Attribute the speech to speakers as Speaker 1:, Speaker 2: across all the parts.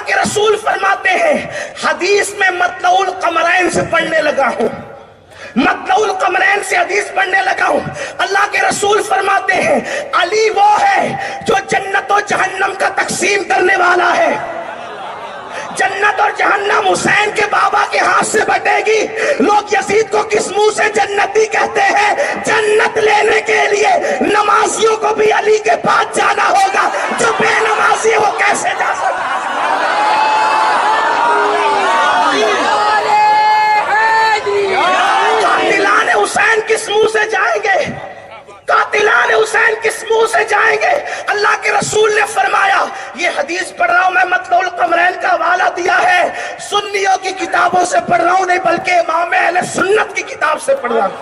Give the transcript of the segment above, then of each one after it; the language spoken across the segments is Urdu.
Speaker 1: کے رسول فرماتے ہیں حدیث میں مطلع القمرین سے پڑھنے لگا ہوں، مطلع القمرین سے حدیث پڑھنے لگا ہوں۔ اللہ کے رسول فرماتے ہیں علی وہ ہے جو جنت و جہنم کا تقسیم کرنے والا ہے۔ جنت اور جہنم حسین کے بابا کے ہاتھ سے بٹے گی۔ لوگ یزید کو کس منہ سے جنتی کہتے ہیں؟ جنت لینے کے لیے نمازیوں کو بھی علی کے پاس جانا ہوگا، جو بے نمازی ہے وہ کیسے جا سکتا ہے؟ قاتلان حسین کس منہ سے جائیں گے؟ قاتلان حسین کس منہ سے جائیں گے؟ اللہ کے رسول نے فرمایا، یہ حدیث پڑھ رہا ہوں میں، مطلع القمرین کا حوالہ دیا ہے، سنیوں کی کتابوں سے پڑھ رہا ہوں نہیں بلکہ امام اہل سنت کی کتاب سے پڑھ رہا ہوں۔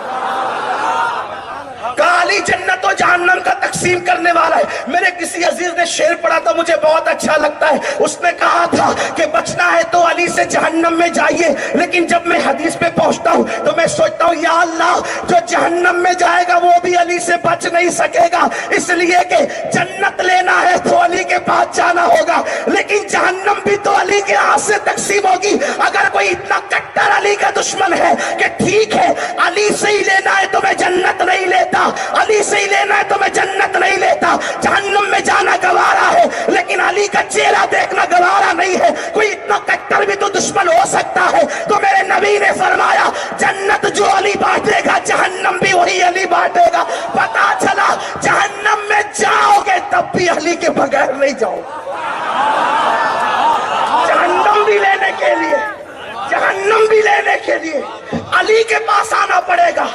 Speaker 1: علی جنت و جہنم کا تقسیم کرنے والا ہے۔ میرے کسی عزیز نے شعر پڑھا تھا، مجھے بہت اچھا لگتا ہے۔ اس نے کہا تھا کہ بچنا ہے تو علی سے جہنم میں جائیے، لیکن جب میں حدیث پہ پہنچتا ہوں تو میں سوچتا ہوں یا اللہ جو جہنم میں جائے گا وہ بھی علی سے بچ نہیں سکے گا، اس لیے کہ جنت لینا ہے تو علی کے پاس جانا ہوگا، لیکن جہنم بھی تو علی کے ہاتھ سے تقسیم ہوگی۔ اگر کوئی اتنا کٹر علی کا دشمن ہے کہ ٹھیک ہے علی سے ہی لینا ہے تو میں جنت نہیں لیتا، علی سے ہی لینا ہے تو میں جنت نہیں لیتا، جہنم میں جانا گوارا ہے لیکن علی کا چہرہ دیکھنا گوارا نہیں ہے، کوئی اتنا کٹر بھی تو دشمن ہو سکتا ہے۔ تو میرے نبی نے فرمایا جنت جو علی بانٹے گا جہنم بھی وہی علی بانٹے گا۔ پتا چلا جہنم میں جاؤ گے تب بھی علی کے بغیر نہیں جاؤ، جہنم بھی لینے کے لیے، جہنم بھی لینے کے لیے علی کے پاس آنا پڑے گا،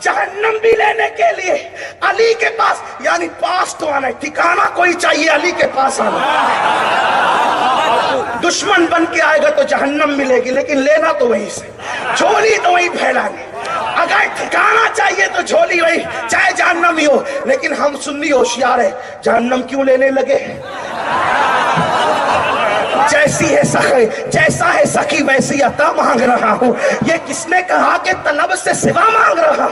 Speaker 1: جہنم بھی لینے کے لیے علی کے پاس، یعنی پاس تو آنا ہے، ٹھکانہ کوئی چاہیے، علی کے پاس آنا۔ دشمن بن کے آئے گا تو جہنم ملے گی لیکن لینا تو وہیں سے، جھولی تو وہیں پھیلانی۔ اگر ٹھکانہ چاہیے تو جھولی وہی، چاہے جہنم ہی ہو، لیکن ہم سنی ہوشیار ہے، جہنم کیوں لینے لگے؟ جیسا ہے سخی ویسی عطا مانگ رہا ہوں۔ یہ کس نے کہا کہ طلب سے سوا مانگ رہا؟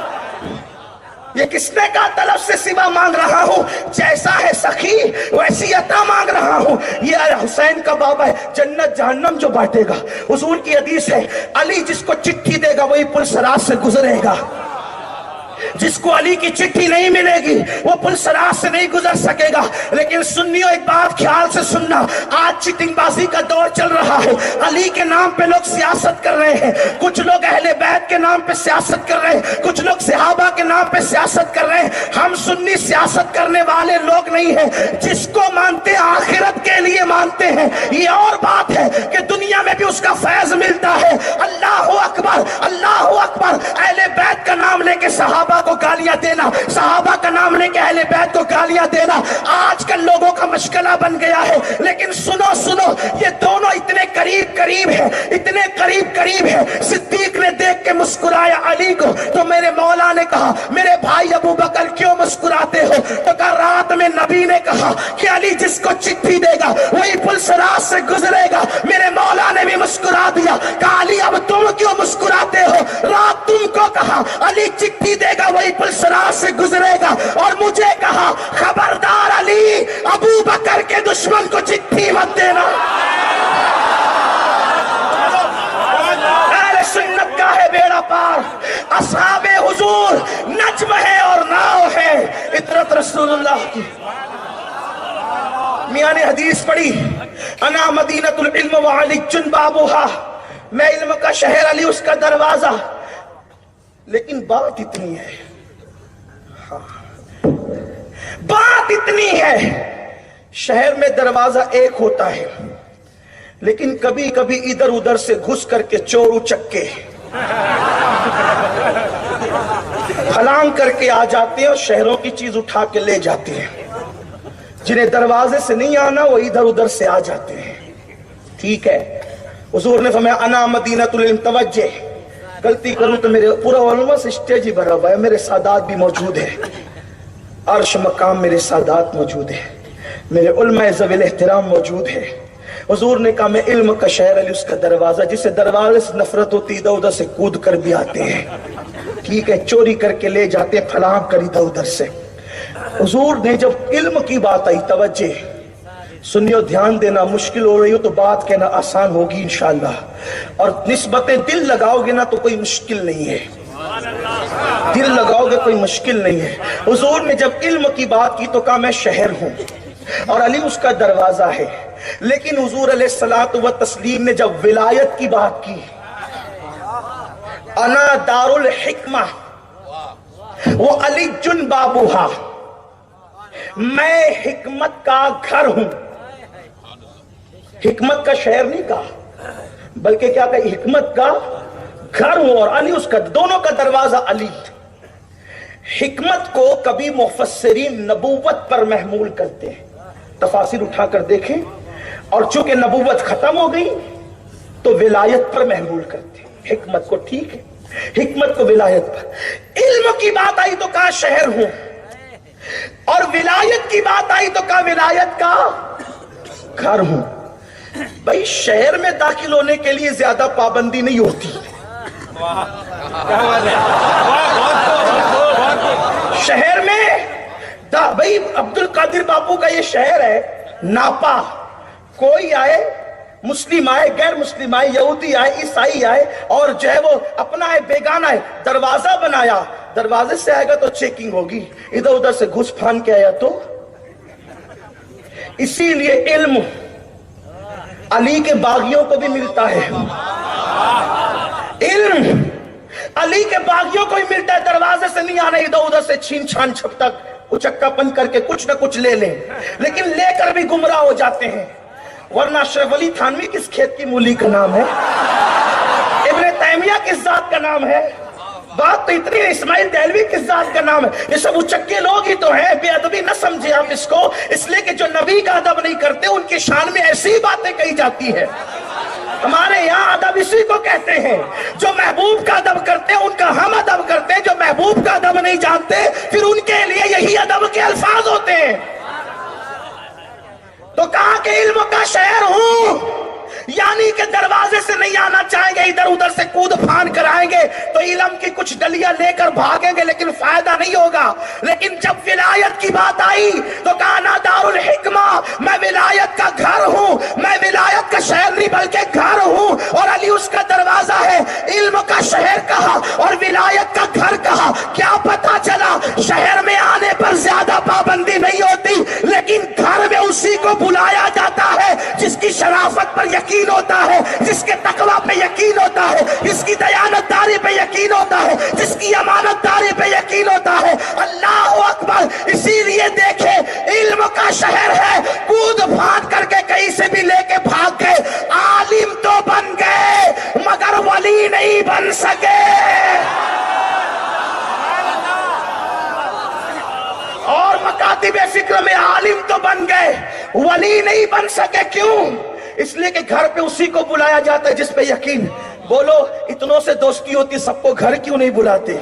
Speaker 1: یہ کس نے کہا طلب سے سوا مانگ رہا ہوں؟ جیسا ہے سخی ویسی عطا مانگ رہا ہوں۔ یہ حسین کا بابا ہے، جنت جہنم جو بانٹے گا۔ حضور کی حدیث ہے علی جس کو چٹھی دے گا وہی پل صراط سے گزرے گا، جس کو علی کی چٹھی نہیں ملے گی وہ پل صراط سے نہیں گزر سکے گا۔ لیکن سنیو ایک بات خیال سے سننا، آج چیٹنگ بازی کا دور چل رہا ہے، علی کے نام پہ لوگ سیاست کر رہے ہیں، کچھ لوگ اہل بیت کے نام پہ سیاست کر رہے ہیں، کچھ لوگ صحابہ کے نام پہ سیاست کر رہے ہیں۔ ہم سنی سیاست کرنے والے لوگ نہیں ہیں، جس کو مانتے آخرت کے لیے مانتے ہیں۔ یہ اور بات ہے کہ دنیا میں بھی اس کا فیض ملتا ہے۔ اللہ اکبر، اللہ اکبر۔ اہل بیت کا نام لے کے صحابہ کو گالیاں دینا، صحابہ کا نام لے کے اہل بیت کو گالیاں دینا آج کل لوگوں کا مشغلہ بن گیا ہے۔ لیکن سنو سنو، یہ دونوں اتنے قریب قریب ہیں، اتنے قریب قریب ہیں۔ صدیق نے دیکھ کے مسکرایا علی کو، تو میرے مولا نے کہا میرے بھائی ابو بکر کیوں مسکراتے ہو؟ تو کہا رات میں نبی نے کہا کہ علی جس کو چٹھی دے گا وہی پل صراط سے گزرے گا۔ میرے مولا نے بھی مسکرا دیا، کہا علی اب تم کیوں مسکراتے ہو؟ رات تم کو کہا علی چٹھی دے گا وہی پل صراط سے گزرے گا، اور مجھے کہا خبردار علی ابو بکر کے دشمن کو چٹھی مت دینا۔ اہل سنت کا ہے بیڑا پار، اصحاب حضور نجم ہے اور ناؤ ہے، اطرت رسول اللہ کی۔ میاں نے حدیث پڑھی انا مدینۃ العلم وعلی بابھا، میں علم کا شہر، علی اس کا دروازہ۔ لیکن بات اتنی ہے، بات اتنی ہے، شہر میں دروازہ ایک ہوتا ہے لیکن کبھی کبھی ادھر ادھر سے گھس کر کے چور اچکے پھلانگ کر کے آ جاتے ہیں اور شہروں کی چیز اٹھا کے لے جاتے ہیں۔ جنہیں دروازے سے نہیں آنا وہ ادھر ادھر سے آ جاتے ہیں۔ ٹھیک ہے، حضور نے فرمایا انا مدینۃ العلم، توجہ، غلطی کروں تو میرے پورا علماء سے اسٹیج ہی بھرا ہوا ہے، میرے سادات بھی موجود ہیں، عرش مقام میرے سادات موجود ہیں، میرے علماء ذوی الاحترام موجود ہیں۔ حضور نے کہا میں علم کا شہر، علی اس کا دروازہ، جسے دروازے سے نفرت ہوتی ادھر ادھر سے کود کر بھی آتے ہیں، ٹھیک ہے، چوری کر کے لے جاتے ہیں، پھلانگ کر ادھر ادھر سے۔ حضور نے جب علم کی بات آئی، توجہ، سنیو دھیان دینا، مشکل ہو رہی ہو تو بات کہنا آسان ہوگی انشاءاللہ، اور نسبتیں دل لگاؤ گے نا تو کوئی مشکل نہیں ہے، دل لگاؤ گے کوئی مشکل نہیں ہے۔ حضور نے جب علم کی بات کی تو کہا میں شہر ہوں اور علی اس کا دروازہ ہے، لیکن حضور علیہ الصلوۃ والتسلیم نے جب ولایت کی بات کی، انا دار الحکمہ وہ علی جن بابوہا، میں حکمت کا گھر ہوں، حکمت کا شہر نہیں کہا بلکہ کیا کہ حکمت کا گھر ہوں، اور علی اس کا، دونوں کا دروازہ علی۔ حکمت کو کبھی مفسرین نبوت پر محمول کرتے ہیں، تفاسیر اٹھا کر دیکھیں، اور چونکہ نبوت ختم ہو گئی تو ولایت پر محمول کرتے ہیں حکمت کو، ٹھیک ہے، حکمت کو ولایت پر۔ علم کی بات آئی تو کہا شہر ہوں، اور ولایت کی بات آئی تو کہا ولایت کا گھر ہوں۔ بھائی شہر میں داخل ہونے کے لیے زیادہ پابندی نہیں ہوتی، شہر میں بھائی عبد القادر باپو کا یہ شہر ہے ناپا، کوئی آئے، مسلم آئے، غیر مسلم آئے، یہودی آئے، عیسائی آئے، اور جو ہے وہ اپنا ہے بیگانہ ہے، دروازہ بنایا، دروازے سے آئے گا تو چیکنگ ہوگی، ادھر ادھر سے گھس پھان کے آیا تو۔ اسی لیے علم علی کے باغیوں کو بھی ملتا ہے، علم علی کے باغیوں کو بھی ملتا ہے، دروازے سے نہیں آنا، ادھر ادھر سے چھین چھان چھپ تک اچکا پن کر کے کچھ نہ کچھ لے لیں، لیکن لے کر بھی گمراہ ہو جاتے ہیں۔ ورنہ اشرف علی تھانوی کس کھیت کی مولی کا نام ہے؟ ابن تیمیہ کس ذات کا نام ہے؟ بات تو اتنی ہے، اسماعیل دہلوی کس ذات کا نام ہے؟ یہ سب اچکے لوگ ہی تو ہیں، بے ادبی نہ سمجھے آپ اس کو، اس لیے کہ جو نبی کا ادب نہیں کرتے ان کی شان میں ایسی باتیں کہی جاتی ہے۔ ہمارے یہاں ادب اسی کو کہتے ہیں، جو محبوب کا ادب کرتے ہیں ان کا ہم ادب کرتے ہیں، جو محبوب کا ادب نہیں جانتے پھر ان کے لیے یہی ادب کے الفاظ ہوتے ہیں۔ تو کہا کہ علم کا شہر ہوں، یعنی کہ دروازے سے نہیں آنا چاہیں گے، ادھر ادھر سے کود پھان کر آئیں گے تو علم کی کچھ ڈلیاں لے کر بھاگیں گے لیکن فائدہ نہیں ہوگا۔ لیکن جب ولایت کی بات آئی تو کہا نا دار الحکمہ، میں ولایت کا گھر ہوں، میں ولایت کا شہر نہیں بلکہ گھر ہوں، اور علی اس کا دروازہ ہے۔ علم کا شہر کہا اور ولایت کا گھر کہا، کیا پتا چلا شہر میں آنے پر زیادہ پابندی نہیں ہوتی، لیکن گھر میں اسی کو بلایا جاتا ہے جس کی شرافت پر یقین ہوتا ہے، جس کے تقوی پہ یقین ہوتا ہے، جس کی دیانت داری پہ یقین ہوتا ہے، جس کی امانت داری پہ یقین ہوتا ہے۔ اللہ اکبر! اسی لیے دیکھیں علم کا شہر ہے، کود پھاند کر کے کہیں سے بھی لے کے بھاگ گئے، عالم تو بن گئے مگر ولی نہیں بن سکے۔ اور مکاتب فکر میں عالم تو بن گئے، ولی نہیں بن سکے، کیوں؟ اس لیے کہ گھر پہ اسی کو بلایا جاتا ہے جس پہ یقین۔ بولو اتنوں سے دوستی ہوتی، سب کو گھر کیوں نہیں بلاتے؟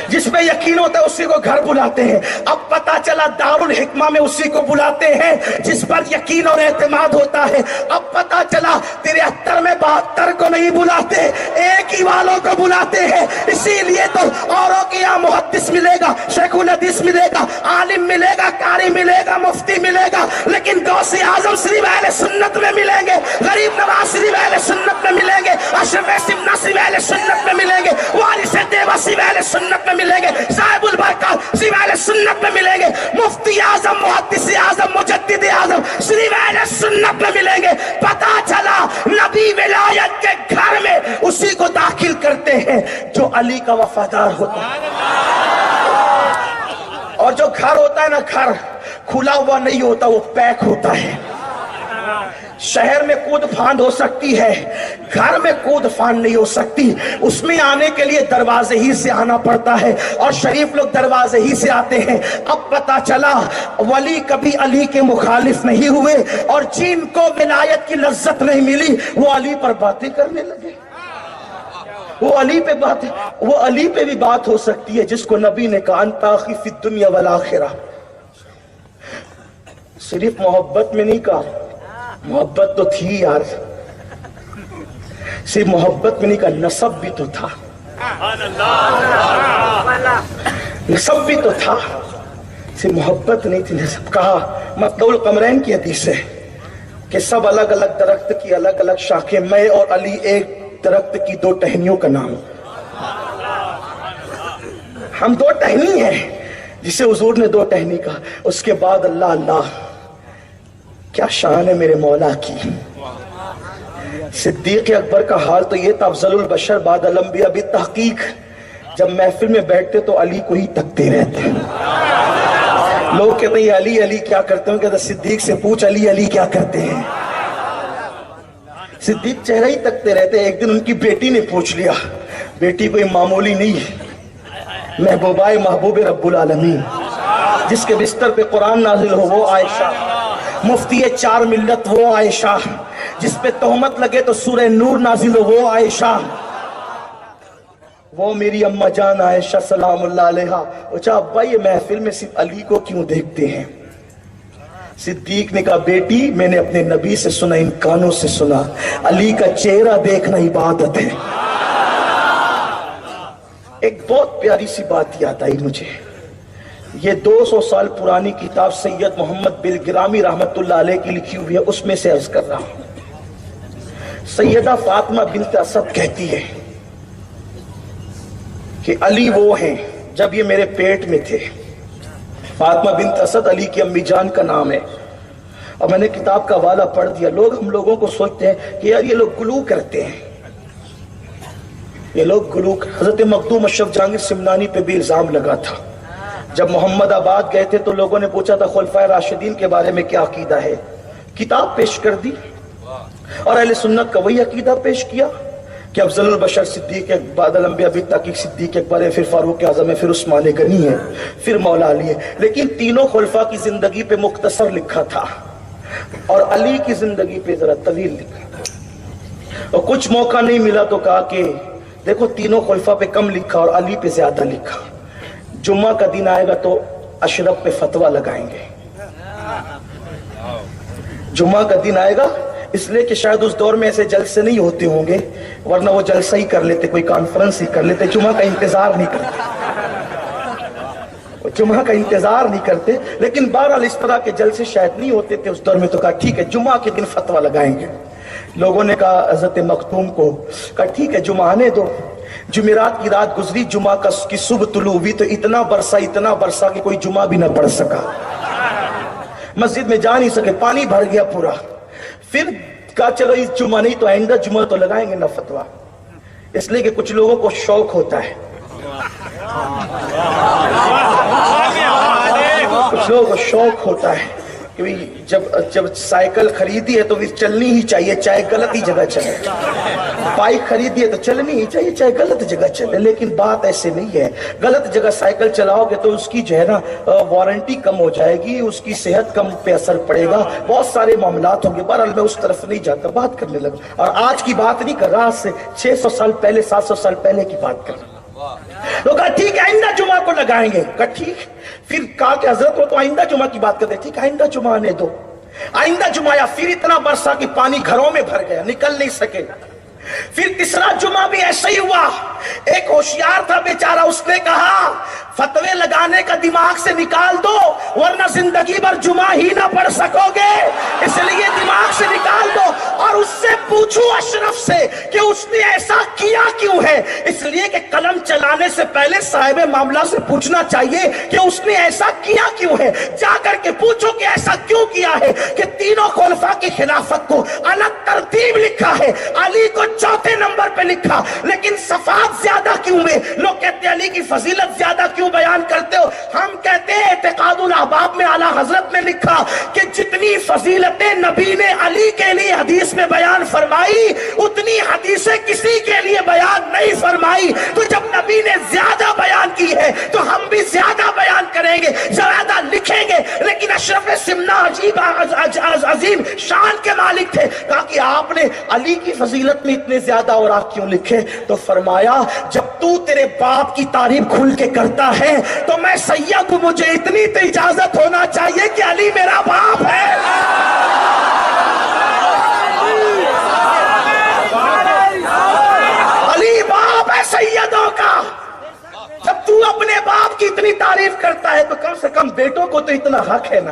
Speaker 1: جس پہ یقین ہوتا ہے اسی کو گھر بلاتے ہیں۔ اب پتا چلا دار الحکمہ میں اسی کو بلاتے ہیں جس پر یقین اور اعتماد ہوتا ہے۔ اب پتا چلا 73 میں 72 کو نہیں بلاتے، ایک ہی والوں کو بلاتے ہیں۔ اسی لیے تو اوروں کے یہاں محدث ملے گا، شیخ الحدیث ملے گا، عالم ملے گا، قاری ملے گا، مفتی ملے گا، لیکن غوث اعظم صرف اہل سنت میں ملیں گے، غریب نواز صرف اہل سنت میں ملیں گے، اشرف سمنا صرف اہل سنت میں ملیں گے، وارث دیوا صرف اہل سنت میں ملیں گے، صاحب البرکات صرف اہل سنت میں ملیں گے، مفتی اعظم، محدث اعظم، مجدد اعظم صرف اہل سنت میں ملیں گے۔ پتا چلا نبی ولایت کے گھر میں اسی کو داخل کرتے ہیں جو علی کا وفادار ہوتا ہے، اور جو گھر ہوتا ہے نا، گھر کھلا ہوا نہیں ہوتا، وہ پیک ہوتا ہے۔ شہر میں کود پھاند ہو سکتی ہے، گھر میں کود پھاند نہیں ہو سکتی۔ اس میں آنے کے لیے دروازے ہی سے آنا پڑتا ہے، اور شریف لوگ دروازے ہی سے آتے ہیں۔ اب پتا چلا ولی کبھی علی کے مخالف نہیں ہوئے، اور جن کو ولایت کی لذت نہیں ملی وہ علی پر باتیں کرنے لگے۔ وہ علی پہ بات، وہ علی پہ بھی بات ہو سکتی ہے جس کو نبی نے کہا انت اخی فی الدنیا والآخرہ۔ صرف محبت میں نہیں کہا، محبت تو تھی یار، صرف محبت میں نہیں کہا، نسب بھی تو تھا، نسب بھی تو تھا، صرف محبت نہیں تھی، نسب کہا مطلع القمرین کی حدیث ہے کہ سب الگ الگ درخت کی الگ الگ شاخیں، میں اور علی ایک درخت کی دو ٹہنیوں کا نام، ہم دو ٹہنی ہیں جسے حضور نے دو ٹہنی کہا۔ اس کے بعد اللہ اللہ کیا شان ہے میرے مولا کی۔ صدیق اکبر کا حال تو یہ تھا، افضل البشر بعد الانبیاء بالتحقیق، جب محفل میں بیٹھتے تو علی کو ہی تکتے رہتے۔ لوگ کہتے ہیں علی علی کیا کرتے ہیں، کہتے صدیق سے پوچھ علی علی کیا کرتے ہیں۔ صدیق چہرہ ہی تکتے رہتے۔ ایک دن ان کی بیٹی نے پوچھ لیا، بیٹی کوئی معمولی نہیں، محبوبہ محبوب رب العالمین، جس کے بستر پہ قرآن نازل ہو وہ عائشہ، مفتی چار ملت وہ عائشہ، جس پہ تہمت لگے تو سورہ نور نازل ہو وہ عائشہ، وہ میری اماں جان عائشہ سلام اللہ علیہا۔ اچھا ابا یہ محفل میں صرف علی کو کیوں دیکھتے ہیں؟ صدیق نے کہا بیٹی میں نے اپنے نبی سے سنا، ان کانوں سے سنا، علی کا چہرہ دیکھنا عبادت ہے۔ ایک بہت پیاری سی بات یاد آئی مجھے، یہ 200 سال پرانی کتاب سید محمد بلگرامی رحمت اللہ علیہ کی لکھی ہوئی ہے، اس میں سے عرض کر رہا ہوں۔ سیدہ فاطمہ بنت اسد کہتی ہے کہ علی وہ ہیں جب یہ میرے پیٹ میں تھے۔ فاطمہ بنت اسد علی کی امی جان کا نام ہے، اور میں نے کتاب کا حوالہ پڑھ دیا۔ ہم لوگوں کو سوچتے ہیں کہ یار یہ لوگ گلو کرتے ہیں، یہ لوگ گلو۔ حضرت مخدوم اشرف جہانگیر سمنانی پہ بھی الزام لگا تھا، جب محمد آباد گئے تھے تو لوگوں نے پوچھا تھا خلفائے راشدین کے بارے میں کیا عقیدہ ہے، کتاب پیش کر دی اور اہل سنت کا وہی عقیدہ پیش کیا کہ افضل البشر صدیق بعد الانبیاء بالتحقیق صدیق اکبر ہے، پھر فاروق اعظم ہے، پھر عثمان غنی ہے، پھر مولا علی ہے۔ لیکن تینوں خلفاء کی زندگی پہ مختصر لکھا تھا اور علی کی زندگی پہ ذرا طویل لکھا تھا، اور کچھ موقع نہیں ملا تو کہا کہ دیکھو تینوں خلفاء پہ کم لکھا اور علی پہ زیادہ لکھا، جمعہ کا دن آئے گا تو اشرف پہ فتویٰ لگائیں گے۔ جمعہ کا دن آئے گا اس لیے کہ شاید اس دور میں ایسے جلسے نہیں ہوتے ہوں گے، ورنہ وہ جلسہ ہی کر لیتے، کوئی کانفرنس ہی کر لیتے، جمعہ کا انتظار نہیں کرتے، جمعہ کا انتظار نہیں کرتے۔ لیکن بہرحال اس طرح کے جلسے شاید نہیں ہوتے تھے اس دور میں، تو کہا ٹھیک ہے جمعہ کے دن فتویٰ لگائیں گے۔ لوگوں نے کہا حضرت مختوم کو کہا ٹھیک ہے جمعہ آنے دو۔ جمعرات کی رات گزری، جمعہ کی صبح طلوع ہوئی تو اتنا برسا کہ کوئی جمعہ بھی نہ پڑھ سکا، مسجد میں جا نہیں سکے، پانی بھر گیا پورا۔ پھر کہا چلو اس جمعہ نہیں تو آئندہ جمعہ تو لگائیں گے نا فتویٰ، اس لیے کہ کچھ لوگوں کو شوق ہوتا ہے، کچھ لوگوں کو شوق ہوتا ہے کہ جب سائیکل خریدی ہے تو پھر چلنی ہی چاہیے چاہے غلط ہی جگہ چلے، بائک خریدی ہے تو چلنی ہی چاہیے چاہے غلط جگہ چلے۔ لیکن بات ایسے نہیں ہے، غلط جگہ سائیکل چلاؤ گے تو اس کی جو ہے نا وارنٹی کم ہو جائے گی، اس کی صحت کم پہ اثر پڑے گا، بہت سارے معاملات ہوں گے۔ بہرحال میں اس طرف نہیں جاتا، بات کرنے لگا، اور آج کی بات نہیں کر رہا، آج سے 600 سال پہلے 700 سال پہلے کی بات کر رہا۔ لوگ کہا ٹھیک ہے آئندہ جمعہ کو لگائیں گے، کہا ٹھیک۔ پھر کہا کہ حضرت وہ تو آئندہ جمعہ کی بات کرتے، ٹھیک آئندہ جمعہ آنے دو۔ آئندہ جمعہ یا پھر اتنا برسا کہ پانی گھروں میں بھر گیا، نکل نہیں سکے۔ پھر تیسرا جمعہ بھی ایسا ہی ہوا، ایک ہوشیار تھا بیچارہ، اس نے کہا فتوے لگانے کا دماغ سے نکال دو ورنہ زندگی بھر جمعہ ہی نہ پڑھ سکو گے، اس لیے دماغ سے نکال دو اور اس سے پوچھو اشرف سے کہ اس نے ایسا کیا کیوں ہے۔ اس لیے کہ قلم چلانے سے پہلے صاحب معاملہ سے پوچھنا چاہیے کہ اس نے ایسا کیا کیوں ہے، جا کر کے پوچھو کہ ایسا کیوں کیا ہے کہ تینوں خلفاء کی خلافت کو الگ ترتیب لکھا ہے، علی کو چوتھے نمبر پہ لکھا، لیکن صفات زیادہ کیوں میں؟ لوگ کہتے ہیں علی کی فضیلت زیادہ کیوں بیان کرتے ہو؟ ہم کہتے ہیں اعتقاد الاحباب میں اعلیٰ حضرت نے لکھا کہ جتنی فضیلتیں نبی نے علی کے لیے حدیث میں بیان فرمائی اتنی حدیثیں کسی کے لیے بیان نہیں فرمائی، تو جب نبی نے زیادہ بیان کی ہے تو ہم بھی زیادہ بیان کریں گے، زیادہ لکھیں گے۔ لیکن اشرف سمنا عظیم شان کے مالک تھے، کہا کہ آپ نے علی کی فضیلت میں اتنے زیادہ اور آپ کیوں لکھے؟ تو فرمایا جب تو تیرے باپ کی تعریف کھل کے کرتا ہے تو میں سید ہوں، مجھے اتنی تو اجازت ہونا چاہیے کہ علی میرا باپ ہے۔ علی باپ ہے سیدوں کا۔ جب تو اپنے باپ کی اتنی تعریف کرتا ہے تو کم سے کم بیٹوں کو تو اتنا حق ہے نا۔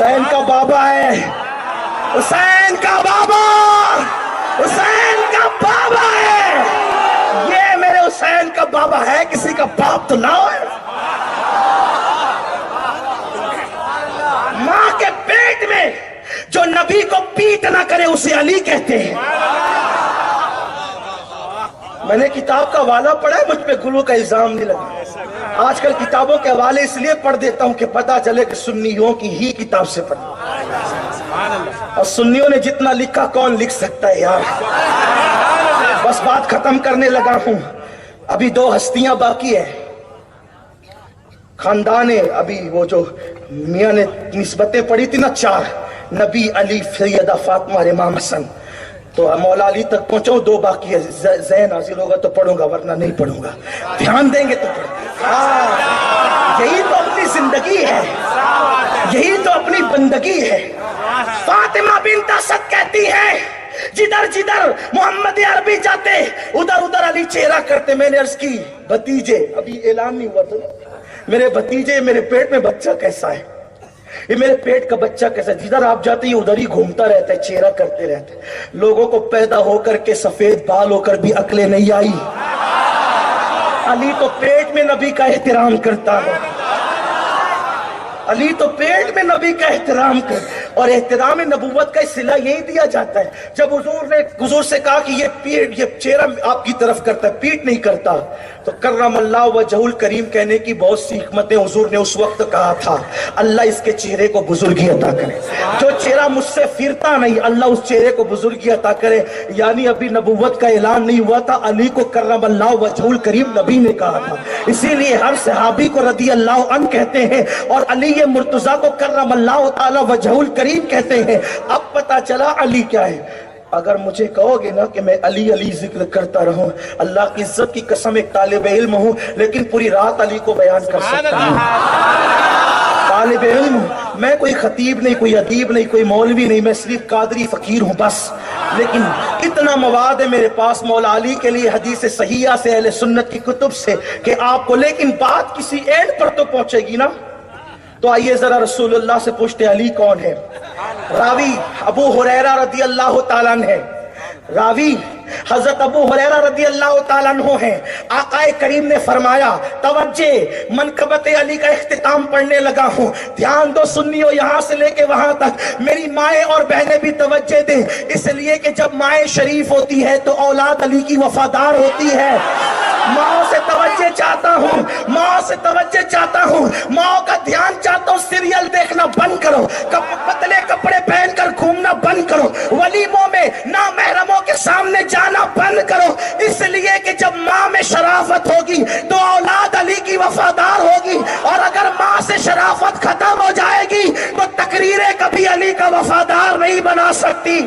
Speaker 1: حسین کا بابا ہے، حسین کا بابا، حسین کا بابا ہے، یہ میرے حسین کا بابا ہے، کسی کا باپ تو نہ ہے۔ ماں کے پیٹ میں جو نبی کو پیٹ نہ کرے اسے علی کہتے ہیں۔ میں نے کتاب کا حوالہ پڑھا ہے، مجھ پہ گلو کا الزام نہیں لگا۔ آج کل کتابوں کے حوالے اس لیے پڑھ دیتا ہوں کہ پتہ چلے کہ سنیوں کی ہی کتاب سے پڑھا، اور سنیوں نے جتنا لکھا کون لکھ سکتا ہے یار۔ بس بات ختم کرنے لگا ہوں، ابھی 2 ہستیاں باقی ہیں خاندان، ابھی وہ جو میاں نے نسبتیں پڑھی تھی نا 4، نبی، علی، سیدہ فاطمہ اور امام حسن، تو مولا علی تک پہنچا ہوں، 2 باقی ہے۔ ذہن حاصل ہوگا تو پڑھوں گا، ورنہ نہیں پڑھوں گا، دھیان دیں گے تو ہاں، یہی تو اپنی زندگی ہے، یہی تو اپنی بندگی ہے۔ فاطمہ بنت اسد کہتی ہے جدھر جدھر محمد عربی جاتے ادھر ادھر علی چہرہ کرتے۔ میں نے عرض کی بھتیجے، ابھی اعلان نہیں ہوا تو میرے بھتیجے، میرے پیٹ میں بچہ کیسا ہے، یہ میرے پیٹ کا بچہ کیسا ہے، جدھر آپ جاتے ہیں ادھر ہی گھومتا رہتا ہے، چہرہ کرتے رہتے ہیں۔ لوگوں کو پیدا ہو کر کے سفید بال ہو کر بھی عقلیں نہیں آئی۔ علی تو پیٹ میں نبی کا احترام کرتا ہے، علی تو پیٹ میں نبی کا احترام کر، اور احترام نبوت کا صلہ یہی دیا جاتا ہے۔ جب حضور سے کہا کہ یہ چہرہ آپ کی طرف کرتا ہے، پیٹ نہیں کرتا، تو کرم اللہ وجہ الکریم کہنے کی بہت سی حکمتیں حضور نے اس وقت کہا تھا۔ اللہ اس کے چہرے کو بزرگی عطا کرے، جو چہرہ مجھ سے پھرتا نہیں، اللہ اس چہرے کو بزرگی عطا کرے۔ یعنی ابھی نبوت کا اعلان نہیں ہوا تھا، علی کو کرم اللہ وجہ الکریم نبی نے کہا تھا، اسی لیے ہر صحابی کو رضی اللہ عنہ کہتے ہیں، اور علی مرتضیٰ کو کرم اللہ تعالی وجہ الکریم کہتے ہیں۔ اب پتا چلا علی کیا ہے۔ اگر مجھے کہو گے نا کہ میں علی علی ذکر کرتا رہوں، اللہ کی عزت کی قسم ایک طالب علم ہوں لیکن پوری رات علی کو بیان کر سکتا ہوں۔ طالب علم ہوں، میں کوئی خطیب نہیں، کوئی ادیب نہیں، کوئی مولوی نہیں، میں صرف قادری فقیر ہوں بس، لیکن اتنا مواد ہے میرے پاس مولا علی کے لیے حدیث صحیحہ سے، اہل سنت کی کتب سے، کہ آپ کو، لیکن بات کسی اینڈ پر تو پہنچے گی نا۔ تو آئیے ذرا رسول اللہ سے پوچھتے علی کون ہے۔ راوی ابو ہریرہ رضی اللہ تعالیٰ عنہ ہے، راوی حضرت ابو ہریرہ رضی اللہ تعالیٰ عنہ ہیں۔ آقا کریم نے فرمایا، توجہ، منقبت علی کا اختتام پڑھنے لگا ہوں، دھیان دو سنیو، یہاں سے لے کے وہاں تک، میری مائیں اور بہنیں بھی توجہ دیں، اس لیے کہ جب مائیں شریف ہوتی ہے تو اولاد علی کی وفادار ہوتی ہے۔ ماں سے توجہ چاہتا ہوں، ماں سے توجہ چاہتا ہوں، ماں کا دھیان چاہتا ہوں، سیریل دیکھنا بند کرو، پتلے کپڑے پہن کر گھومنا بند کرو، ولیموں میں نامحرموں کے سامنے جانا بند کرو، اس لیے کہ جب ماں میں شرافت ہوگی تو اولاد علی کی وفادار ہوگی، اور اگر ماں سے شرافت ختم ہو جائے گی تو تقریریں کبھی علی کا وفادار نہیں بنا سکتی۔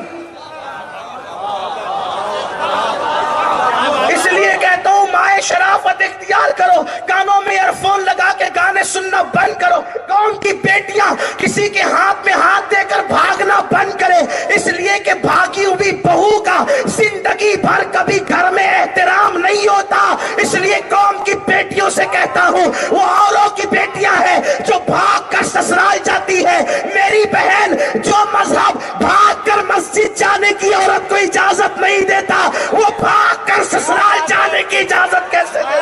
Speaker 1: اس لیے کہتا ہوں مائیں شرافت اختیار کرو، کانوں میں ایئر فون لگا کے گانے سننا بند کرو، قوم کی بیٹیاں کسی کے ہاتھ میں ہاتھ دے کر بھاگنا بند کرے، اس لیے کہ بھاگی ہوئی بہو کا زندگی بھر کبھی گھر میں احترام نہیں ہوتا۔ اس لیے قوم کی بیٹیوں سے کہتا ہوں، وہ اوروں کی بیٹیاں ہیں جو بھاگ کر سسرال جاتی ہے، میری بہن جو مذہب بھاگ کر مسجد جانے کی عورت کو اجازت نہیں دیتا، وہ بھاگ کر سسرال جانے کی اجازت کیسے دے؟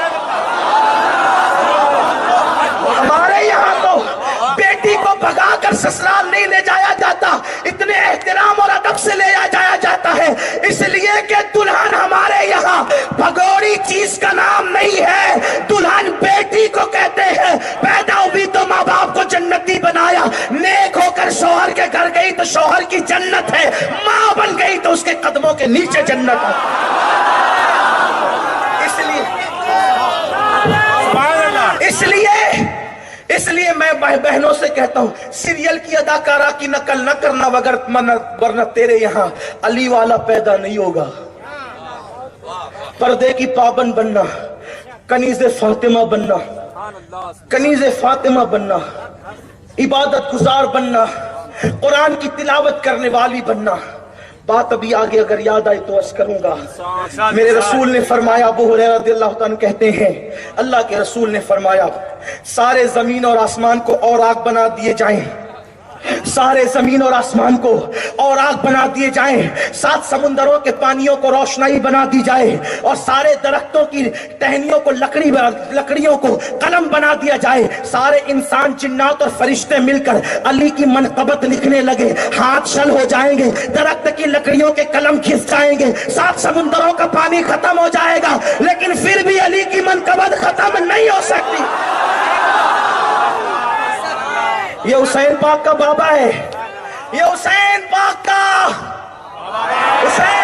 Speaker 1: ہمارے یہاں تو بیٹی کو بھگا کر سسرال نہیں لے جایا جاتا، اتنے احترام اور ادب سے لے جایا جاتا ہے، اس لیے کہ دلہن ہمارے یہاں بھگوڑی چیز کا نام نہیں ہے، دلہن بیٹی کو کہتے ہیں۔ پیدا ہوئی تو ماں باپ کو جنتی بنایا، نیک ہو کر شوہر کے گھر گئی تو شوہر کی جنت ہے، ماں بن گئی تو اس کے قدموں کے نیچے جنت ہے۔ اس لیے میں بہنوں سے کہتا ہوں، سیریل کی اداکارہ کی نقل نہ کرنا، ورنہ تیرے یہاں علی والا پیدا نہیں ہوگا۔ پردے کی پابند بننا، کنیز فاطمہ بننا، کنیز فاطمہ بننا، عبادت گزار بننا، قرآن کی تلاوت کرنے والی بننا۔ بات ابھی آگے اگر یاد آئی تو عرض کروں گا۔ میرے رسول نے فرمایا، ابو ہریرہ رضی اللہ عنہ کہتے ہیں، اللہ کے رسول نے فرمایا، سارے زمین اور آسمان کو اوراق بنا دیے جائیں، سارے زمین اور آسمان کو اور آگ بنا دیے جائیں، 7 سمندروں کے پانیوں کو روشنائی بنا دی جائے، اور سارے درختوں کی ٹہنیوں کو لکڑیوں کو قلم بنا دیا جائے، سارے انسان جنات اور فرشتے مل کر علی کی منقبت لکھنے لگے، ہاتھ شل ہو جائیں گے، درخت کی لکڑیوں کے قلم گھس جائیں گے، 7 سمندروں کا پانی ختم ہو جائے گا، لیکن پھر بھی علی کی منقبت ختم نہیں ہو سکتی۔ یہ حسین پاک کا بابا ہے، یہ حسین پاک کا حسین